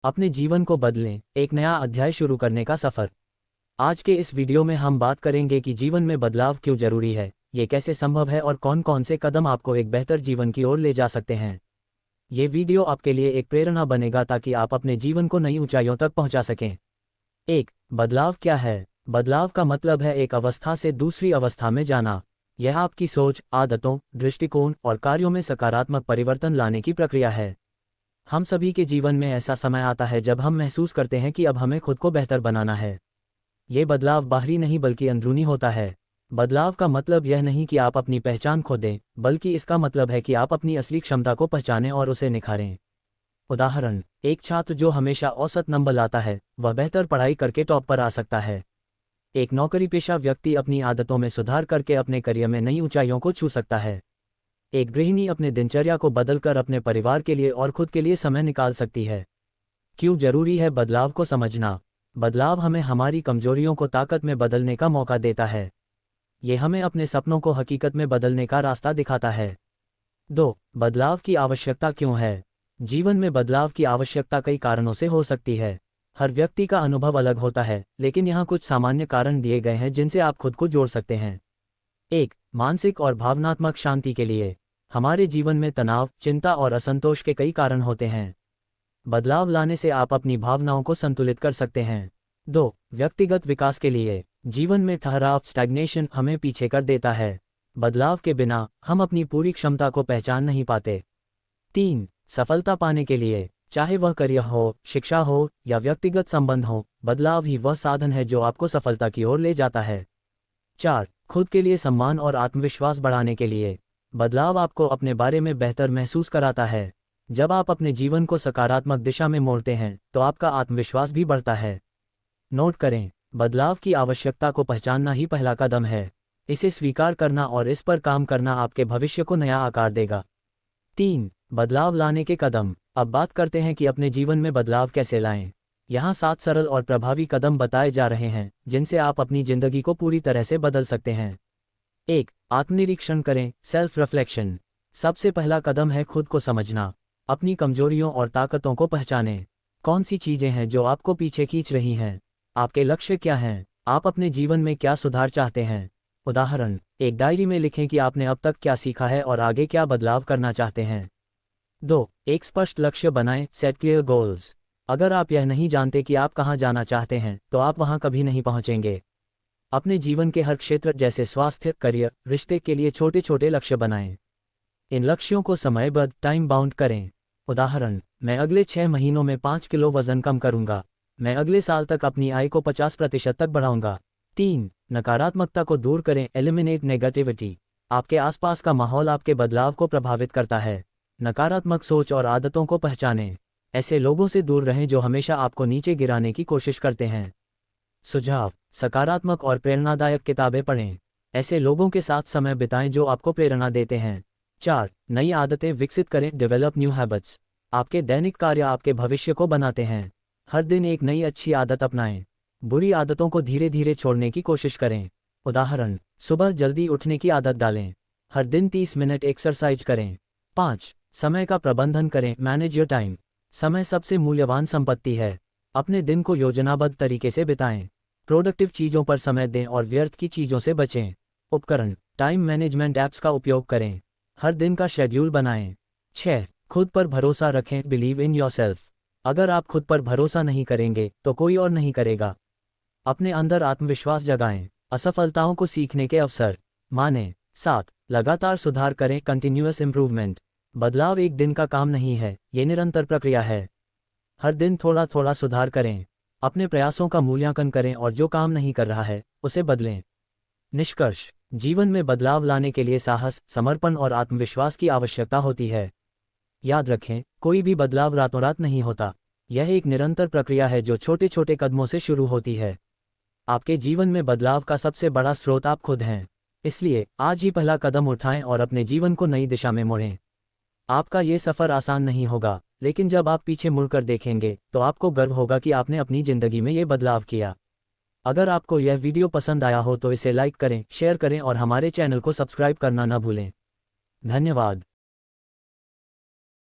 अपने जीवन को बदलें, एक नया अध्याय शुरू करने का सफ़र। आज के इस वीडियो में हम बात करेंगे कि जीवन में बदलाव क्यों जरूरी है, ये कैसे संभव है और कौन कौन से कदम आपको एक बेहतर जीवन की ओर ले जा सकते हैं। ये वीडियो आपके लिए एक प्रेरणा बनेगा ताकि आप अपने जीवन को नई ऊंचाइयों तक पहुंचा सकें। बदलाव क्या है? बदलाव का मतलब है एक अवस्था से दूसरी अवस्था में जाना। यह आपकी सोच, आदतों, दृष्टिकोण और कार्यों में सकारात्मक परिवर्तन लाने की प्रक्रिया है। हम सभी के जीवन में ऐसा समय आता है जब हम महसूस करते हैं कि अब हमें खुद को बेहतर बनाना है। ये बदलाव बाहरी नहीं बल्कि अंदरूनी होता है। बदलाव का मतलब यह नहीं कि आप अपनी पहचान खो दें, बल्कि इसका मतलब है कि आप अपनी असली क्षमता को पहचानें और उसे निखारें। उदाहरण, एक छात्र जो हमेशा औसत नंबर लाता है, वह बेहतर पढ़ाई करके टॉप पर आ सकता है। एक नौकरीपेशा व्यक्ति अपनी आदतों में सुधार करके अपने करियर में नई ऊंचाइयों को छू सकता है। एक गृहिणी अपने दिनचर्या को बदलकर अपने परिवार के लिए और खुद के लिए समय निकाल सकती है। क्यों जरूरी है बदलाव को समझना? बदलाव हमें हमारी कमजोरियों को ताकत में बदलने का मौका देता है। ये हमें अपने सपनों को हकीकत में बदलने का रास्ता दिखाता है। बदलाव की आवश्यकता क्यों है? जीवन में बदलाव की आवश्यकता कई कारणों से हो सकती है। हर व्यक्ति का अनुभव अलग होता है, लेकिन यहाँ कुछ सामान्य कारण दिए गए हैं जिनसे आप खुद को जोड़ सकते हैं। मानसिक और भावनात्मक शांति के लिए। हमारे जीवन में तनाव, चिंता और असंतोष के कई कारण होते हैं। बदलाव लाने से आप अपनी भावनाओं को संतुलित कर सकते हैं। व्यक्तिगत विकास के लिए। जीवन में ठहराव, स्टैग्नेशन हमें पीछे कर देता है। बदलाव के बिना हम अपनी पूरी क्षमता को पहचान नहीं पाते। सफलता पाने के लिए। चाहे वह करियर हो, शिक्षा हो या व्यक्तिगत संबंध हो, बदलाव ही वह साधन है जो आपको सफलता की ओर ले जाता है। खुद के लिए सम्मान और आत्मविश्वास बढ़ाने के लिए। बदलाव आपको अपने बारे में बेहतर महसूस कराता है। जब आप अपने जीवन को सकारात्मक दिशा में मोड़ते हैं तो आपका आत्मविश्वास भी बढ़ता है। नोट करें, बदलाव की आवश्यकता को पहचानना ही पहला कदम है। इसे स्वीकार करना और इस पर काम करना आपके भविष्य को नया आकार देगा। बदलाव लाने के कदम। अब बात करते हैं कि अपने जीवन में बदलाव कैसे लाएं। यहाँ 7 सरल और प्रभावी कदम बताए जा रहे हैं जिनसे आप अपनी जिंदगी को पूरी तरह से बदल सकते हैं। आत्मनिरीक्षण करें, सेल्फ रिफ्लेक्शन। सबसे पहला कदम है खुद को समझना। अपनी कमजोरियों और ताकतों को पहचानें। कौन सी चीजें हैं जो आपको पीछे खींच रही हैं? आपके लक्ष्य क्या हैं? आप अपने जीवन में क्या सुधार चाहते हैं? उदाहरण, एक डायरी में लिखें कि आपने अब तक क्या सीखा है और आगे क्या बदलाव करना चाहते हैं। एक स्पष्ट लक्ष्य बनाएं, सेट क्लियर गोल्स। अगर आप यह नहीं जानते कि आप कहां जाना चाहते हैं तो आप वहां कभी नहीं पहुंचेंगे। अपने जीवन के हर क्षेत्र जैसे स्वास्थ्य, करियर, रिश्ते के लिए छोटे छोटे लक्ष्य बनाएं। इन लक्ष्यों को समयबद्ध, टाइम बाउंड करें। उदाहरण, मैं अगले 6 महीनों में 5 किलो वजन कम करूंगा। मैं अगले साल तक अपनी आय को 50% तक बढ़ाऊंगा। नकारात्मकता को दूर करें, एलिमिनेट नेगेटिविटी। आपके आसपास का माहौल आपके बदलाव को प्रभावित करता है। नकारात्मक सोच और आदतों को पहचानें। ऐसे लोगों से दूर रहें जो हमेशा आपको नीचे गिराने की कोशिश करते हैं। सुझाव, सकारात्मक और प्रेरणादायक किताबें पढ़ें। ऐसे लोगों के साथ समय बिताएं जो आपको प्रेरणा देते हैं। नई आदतें विकसित करें, डेवलप न्यू हैबिट्स। आपके दैनिक कार्य आपके भविष्य को बनाते हैं। हर दिन एक नई अच्छी आदत अपनाएं। बुरी आदतों को धीरे धीरे छोड़ने की कोशिश करें। उदाहरण, सुबह जल्दी उठने की आदत डालें। हर दिन 30 मिनट एक्सरसाइज करें। समय का प्रबंधन करें, मैनेज योर टाइम। समय सबसे मूल्यवान संपत्ति है। अपने दिन को योजनाबद्ध तरीके से बिताएं। प्रोडक्टिव चीज़ों पर समय दें और व्यर्थ की चीज़ों से बचें। उपकरण, टाइम मैनेजमेंट ऐप्स का उपयोग करें। हर दिन का शेड्यूल बनाएं। खुद पर भरोसा रखें, बिलीव इन योरसेल्फ। अगर आप खुद पर भरोसा नहीं करेंगे तो कोई और नहीं करेगा। अपने अंदर आत्मविश्वास जगाएं। असफलताओं को सीखने के अवसर मानें। लगातार सुधार करें, कंटिन्यूअस इंप्रूवमेंट। बदलाव एक दिन का काम नहीं है, ये निरंतर प्रक्रिया है। हर दिन थोड़ा थोड़ा सुधार करें। अपने प्रयासों का मूल्यांकन करें और जो काम नहीं कर रहा है उसे बदलें। निष्कर्ष, जीवन में बदलाव लाने के लिए साहस, समर्पण और आत्मविश्वास की आवश्यकता होती है। याद रखें, कोई भी बदलाव रातों रात नहीं होता। यह एक निरंतर प्रक्रिया है जो छोटे छोटे कदमों से शुरू होती है। आपके जीवन में बदलाव का सबसे बड़ा स्रोत आप खुद हैं। इसलिए आज ही पहला कदम उठाएं और अपने जीवन को नई दिशा में मोड़ें। आपका ये सफ़र आसान नहीं होगा, लेकिन जब आप पीछे मुड़कर देखेंगे तो आपको गर्व होगा कि आपने अपनी ज़िंदगी में ये बदलाव किया। अगर आपको यह वीडियो पसंद आया हो तो इसे लाइक करें, शेयर करें और हमारे चैनल को सब्सक्राइब करना न भूलें। धन्यवाद।